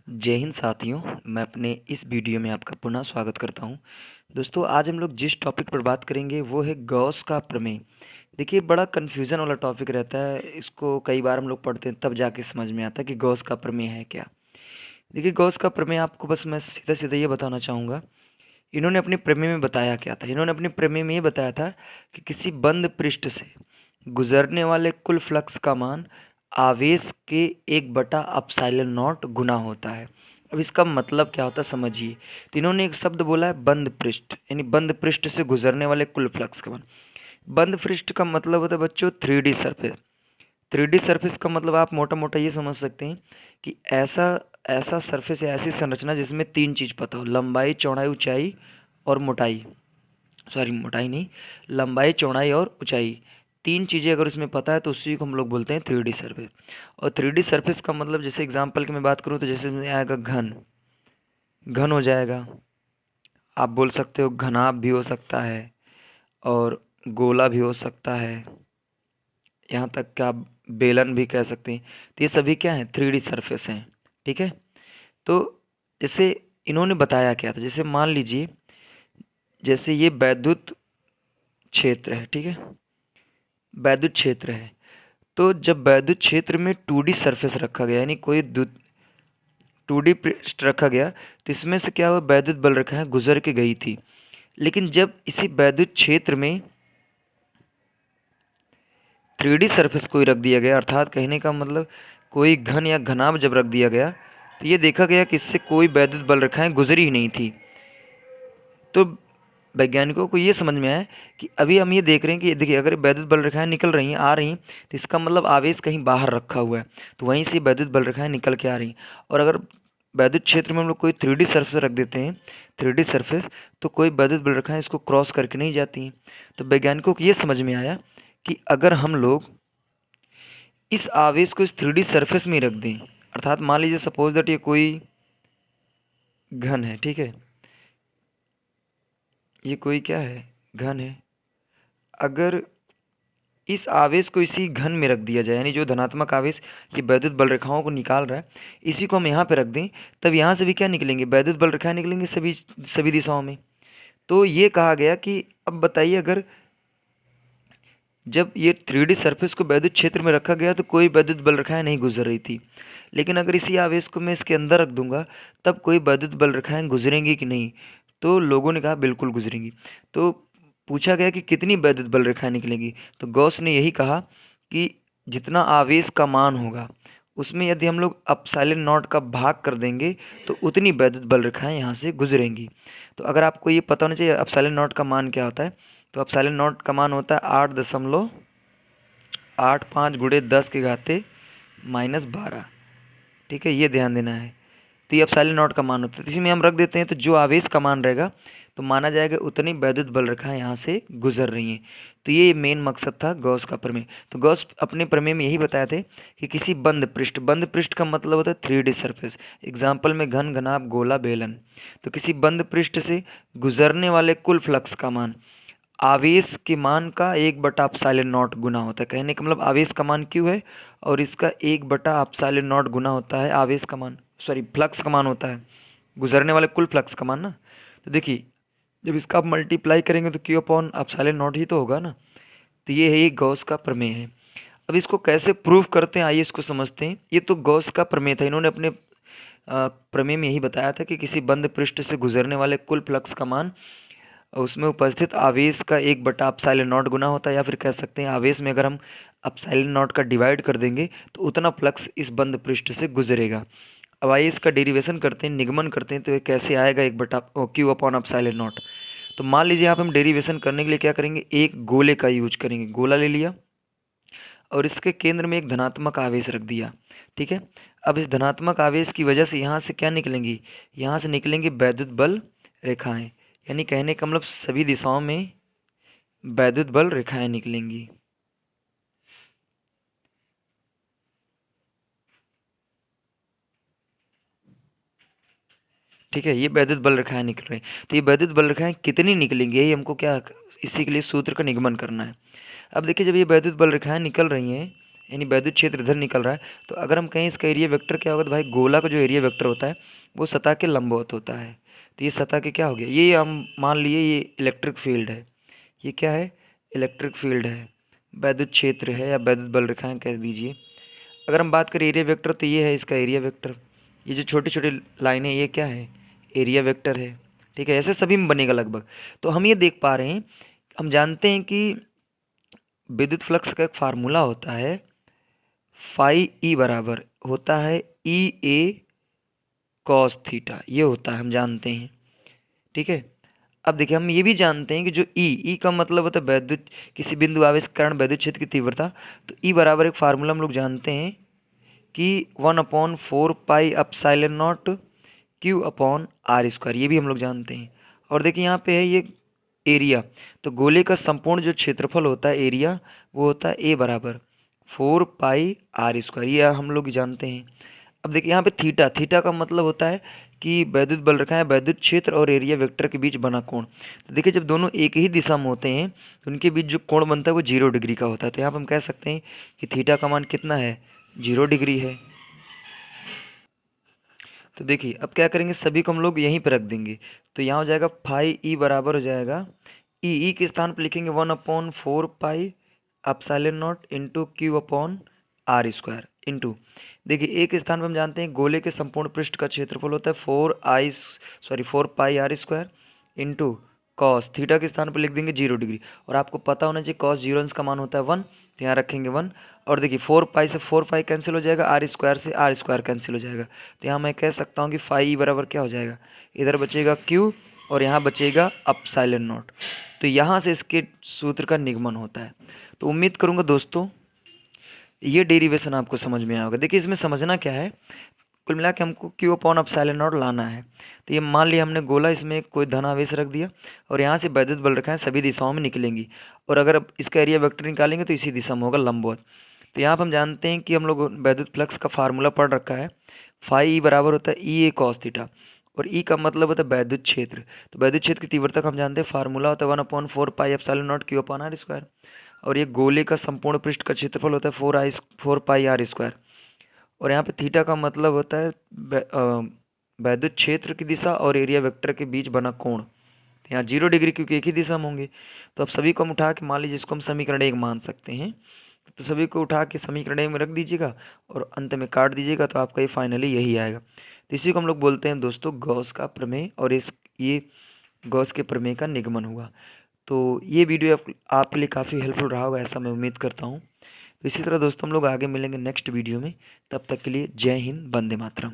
जय हिंद साथियों, मैं अपने इस वीडियो में आपका पुनः स्वागत करता हूं। दोस्तों, आज हम लोग जिस टॉपिक पर बात करेंगे वो है गॉस का प्रमेय। देखिए, बड़ा कन्फ्यूज़न वाला टॉपिक रहता है। इसको कई बार हम लोग पढ़ते हैं तब जाके समझ में आता है कि गॉस का प्रमेय है क्या। देखिए, गॉस का प्रमेय आपको बस मैं सीधा-सीधा ये बताना चाहूँगा। इन्होंने अपने प्रमेय में बताया क्या था? इन्होंने अपने प्रमेय में ये बताया था कि किसी बंद पृष्ठ से गुजरने वाले कुल फ्लक्स का मान आवेश के 1/ε0 गुना होता है। अब इसका मतलब क्या होता है समझिए। तो इन्होंने एक शब्द बोला है बंद पृष्ठ, यानी बंद पृष्ठ से गुजरने वाले कुल फ्लक्स का मान। बंद पृष्ठ का मतलब होता है बच्चों 3D सरफेस। 3D सरफेस का मतलब आप मोटा मोटा ये समझ सकते हैं कि ऐसा ऐसा सरफेस या ऐसी संरचना जिसमें तीन चीज़ पता हो: लंबाई, चौड़ाई, ऊंचाई और मोटाई। सॉरी, मोटाई नहीं, लंबाई, चौड़ाई और ऊंचाई। तीन चीज़ें अगर उसमें पता है तो उसी को हम लोग बोलते हैं 3D सरफेस। और 3D सरफेस का मतलब, जैसे एग्जांपल की मैं बात करूँ तो जैसे में आएगा घन, घन हो जाएगा। आप बोल सकते हो घनाभ भी हो सकता है और गोला भी हो सकता है, यहाँ तक कि आप बेलन भी कह सकते हैं। तो ये सभी क्या हैं? 3D सरफेस हैं। ठीक है। तो जैसे इन्होंने बताया क्या था, जैसे मान लीजिए जैसे ये वैद्युत क्षेत्र है। ठीक है, वैद्युत क्षेत्र है। तो जब वैद्युत क्षेत्र में 2D सरफेस रखा गया, यानी कोई 2D पृष्ठ रखा गया, तो इसमें से क्या हुआ, वैद्युत बल रखा है, गुजर के गई थी। लेकिन जब इसी वैद्युत क्षेत्र में 3D सरफेस कोई रख दिया गया, अर्थात कहने का मतलब कोई घन या घनाभ जब रख दिया गया, तो ये देखा गया कि इससे कोई वैद्युत बल रखा है गुजरी ही नहीं थी। तो वैज्ञानिकों को ये समझ में आया कि अभी हम ये देख रहे हैं कि देखिए, अगर वैद्युत बल रेखाएं निकल रही हैं, आ रही हैं, तो इसका मतलब आवेश कहीं बाहर रखा हुआ है, तो वहीं से वैद्युत बल रेखाएं निकल के आ रही हैं। और अगर वैद्युत क्षेत्र में हम लोग कोई 3D सरफेस रख देते हैं, 3D सरफेस, तो कोई वैद्युत बल रेखाएं इसको क्रॉस करके नहीं जाती हैं। तो वैज्ञानिकों को ये समझ में आया कि अगर हम लोग इस आवेश को इस 3D सरफेस में ही रख दें, अर्थात मान लीजिए सपोज दैट ये कोई घन है। ठीक है, ये कोई क्या है? घन है। अगर इस आवेश को इसी घन में रख दिया जाए, यानी जो धनात्मक आवेश ये वैद्युत बल रेखाओं को निकाल रहा है, इसी को हम यहाँ पे रख दें, तब यहाँ से भी क्या निकलेंगे? वैद्युत बल रेखाएं निकलेंगे सभी सभी दिशाओं में। तो ये कहा गया कि अब बताइए, अगर जब ये 3D सरफेस को वैद्युत क्षेत्र में रखा गया तो कोई वैद्युत बल रेखाएं नहीं गुजर रही थी, लेकिन अगर इसी आवेश को मैं इसके अंदर रख दूंगा तब कोई वैद्युत बल रेखाएं गुजरेंगी कि नहीं? तो लोगों ने कहा बिल्कुल गुजरेंगी। तो पूछा गया कि कितनी वैद्युत बल रेखाएं निकलेंगी, तो गॉस ने यही कहा कि जितना आवेश का मान होगा उसमें यदि हम लोग एप्सिलॉन नॉट का भाग कर देंगे तो उतनी वैद्युत बल रेखाएं यहाँ से गुजरेंगी। तो अगर आपको ये पता होना चाहिए एप्सिलॉन नॉट का मान क्या होता है, तो एप्सिलॉन नॉट का मान होता है 8.85 गुणे 10⁻⁻12। ठीक है, ये ध्यान देना है। तो ये एप्सिलॉन नॉट का मान होता है, तो इसी में हम रख देते हैं, तो जो आवेश का मान रहेगा तो माना जाएगा उतनी वैद्युत बल रेखाएं यहाँ से गुजर रही हैं। तो ये मेन मकसद था गॉस का प्रमेय। तो गॉस अपने प्रमेय में यही बताए थे कि किसी बंद पृष्ठ का मतलब होता है 3D सरफेस। एग्जाम्पल में घन, घनाभ, गोला, बेलन। तो किसी बंद पृष्ठ से गुजरने वाले कुल फ्लक्स का मान आवेश के मान का 1/ε0 गुना होता है। कहने का मतलब आवेश का मान क्यों है, और इसका 1/ε0 गुना होता है आवेश का मान, सॉरी फ्लक्स का मान होता है, गुजरने वाले कुल फ्लक्स का मान ना। तो देखिए, जब इसका आप मल्टीप्लाई करेंगे तो Q/ε0 ही तो होगा ना। तो ये है, ये गॉस का प्रमेय है। अब इसको कैसे प्रूव करते हैं, आइए इसको समझते हैं। ये तो गॉस का प्रमेय था, इन्होंने अपने प्रमेय में यही बताया था कि किसी बंद पृष्ठ से गुजरने वाले कुल फ्लक्स का मान उसमें उपस्थित आवेश का 1/ε0 गुना होता है, या फिर कह सकते हैं आवेश में अगर हम ε0 का डिवाइड कर देंगे तो उतना फ्लक्स इस बंद पृष्ठ से गुजरेगा। अब आइए इसका डेरिवेशन करते हैं, निगमन करते हैं, तो ये कैसे आएगा 1/Q/ε0। तो मान लीजिए यहाँ पे हम डेरिवेशन करने के लिए क्या करेंगे, एक गोले का यूज करेंगे। गोला ले लिया और इसके केंद्र में एक धनात्मक आवेश रख दिया। ठीक है, अब इस धनात्मक आवेश की वजह से यहाँ से क्या निकलेंगी? यहाँ से निकलेंगी वैद्युत बल रेखाएं, यानी कहने का मतलब सभी दिशाओं में वैद्युत बल रेखाएं निकलेंगी। ठीक है, ये वैद्युत बल रेखाएं निकल रही हैं। तो ये वैद्युत बल रेखाएं कितनी निकलेंगी, यही हमको क्या, इसी के लिए सूत्र का निगमन करना है। अब देखिए, जब ये वैद्युत बल रेखाएं निकल रही हैं, यानी वैद्युत क्षेत्र इधर निकल रहा है, तो अगर हम कहें इसका एरिया वेक्टर क्या होगा, तो भाई गोला का जो एरिया वेक्टर होता है वो सतह के लंबवत होता है। तो ये सतह के क्या हो गया, ये हम मान लिए ये इलेक्ट्रिक फील्ड है, ये क्या है, इलेक्ट्रिक फील्ड है, वैद्युत क्षेत्र है या वैद्युत बल रेखाएं कह दीजिए। अगर हम बात करें एरिया वेक्टर, तो ये है इसका एरिया वेक्टर, ये जो छोटी छोटी लाइनें ये क्या है, एरिया वेक्टर है। ठीक है, ऐसे सभी में बनेगा लगभग। तो हम ये देख पा रहे हैं, हम जानते हैं कि विद्युत फ्लक्स का एक फार्मूला होता है, फाई ई बराबर होता है ई ए कॉस थीटा, ये होता है, हम जानते हैं। ठीक है, अब देखिए हम ये भी जानते हैं कि जो ई का मतलब होता है वैद्युत, किसी बिंदु आवेश के कारण वैद्युत क्षेत्र की तीव्रता। तो ई बराबर एक फार्मूला हम लोग जानते हैं कि 1/4 pi epsilon naught Q upon R square, ये भी हम लोग जानते हैं। और देखिए यहाँ पे है ये एरिया, तो गोले का संपूर्ण जो क्षेत्रफल होता है एरिया, वो होता है ए बराबर 4 पाई आर स्क्वायर, ये हम लोग जानते हैं। अब देखिए यहाँ पे थीटा, थीटा का मतलब होता है कि वैद्युत बल रेखाएं वैद्युत क्षेत्र और एरिया वेक्टर के बीच बना कोण। तो देखिए जब दोनों एक ही दिशा में होते हैं तो उनके बीच जो कोण बनता है वो 0 डिग्री का होता है। तो यहाँ पर हम कह सकते हैं कि थीटा का मान कितना है, 0 डिग्री है। तो देखिए अब क्या करेंगे, सभी को हम लोग यहीं पर रख देंगे। तो यहाँ हो जाएगा फाई ई बराबर हो जाएगा, ई के स्थान पर लिखेंगे 1/4 pi epsilon naught into Q upon R square into, देखिए एक स्थान पर हम जानते हैं गोले के संपूर्ण पृष्ठ का क्षेत्रफल होता है 4 pi r square into cos, theta के स्थान पर लिख देंगे 0 डिग्री। और आपको पता होना चाहिए कॉस 0 अंश का मान होता है 1, तो यहाँ रखेंगे 1। और देखिए 4 पाई से 4 पाई कैंसिल हो जाएगा, आर स्क्वायर से आर स्क्वायर कैंसिल हो जाएगा। तो यहाँ मैं कह सकता हूँ कि फाई बराबर क्या हो जाएगा, इधर बचेगा क्यू और यहाँ बचेगा एप्सिलॉन नॉट। तो यहाँ से इसके सूत्र का निगमन होता है। तो उम्मीद करूँगा दोस्तों ये डेरिवेशन आपको समझ में आया होगा। देखिए इसमें समझना क्या है, कुल मिला के हमको क्यू अपॉन एप्सिलॉन नॉट लाना है। तो ये मान लिया हमने गोला, इसमें कोई धन आवेश रख दिया और यहाँ से वैद्युत बल रेखाएं सभी दिशाओं में निकलेंगी, और अगर अब इसका एरिया वेक्टर निकालेंगे तो इसी दिशा में होगा, लंबवत। तो यहाँ पर हम जानते हैं कि हम लोग वैद्युत फ्लक्स का फार्मूला पढ़ रखा है, फाई ई बराबर होता है ई ए कॉस थीटा, और ई का मतलब होता है वैद्युत क्षेत्र। तो वैद्युत क्षेत्र की तीव्रता का हम जानते हैं फार्मूला होता है 1/4 pi epsilon naught Q upon R square, और ये गोले का संपूर्ण पृष्ठ का क्षेत्रफल होता है 4 पाई आर स्क्वायर। और यहाँ पे थीटा का मतलब होता है वैद्युत क्षेत्र की दिशा और एरिया वेक्टर के बीच बना कोण। यहाँ 0 डिग्री क्योंकि एक ही दिशा में होंगे। तो अब सभी को हम उठा के मान लीजिए, जिसको हम समीकरण 1 मान सकते हैं, तो सभी को उठा के समीकरण 1 में रख दीजिएगा और अंत में काट दीजिएगा, तो आपका ये फाइनली यही आएगा। तो इसी को हम लोग बोलते हैं दोस्तों गॉस का प्रमेय, और ये गॉस के प्रमेय का निगमन हुआ। तो ये वीडियो आपके लिए काफ़ी हेल्पफुल रहा होगा, ऐसा मैं उम्मीद करता हूँ। तो इसी तरह दोस्तों हम लोग आगे मिलेंगे नेक्स्ट वीडियो में, तब तक के लिए जय हिंद, वंदे मातरम।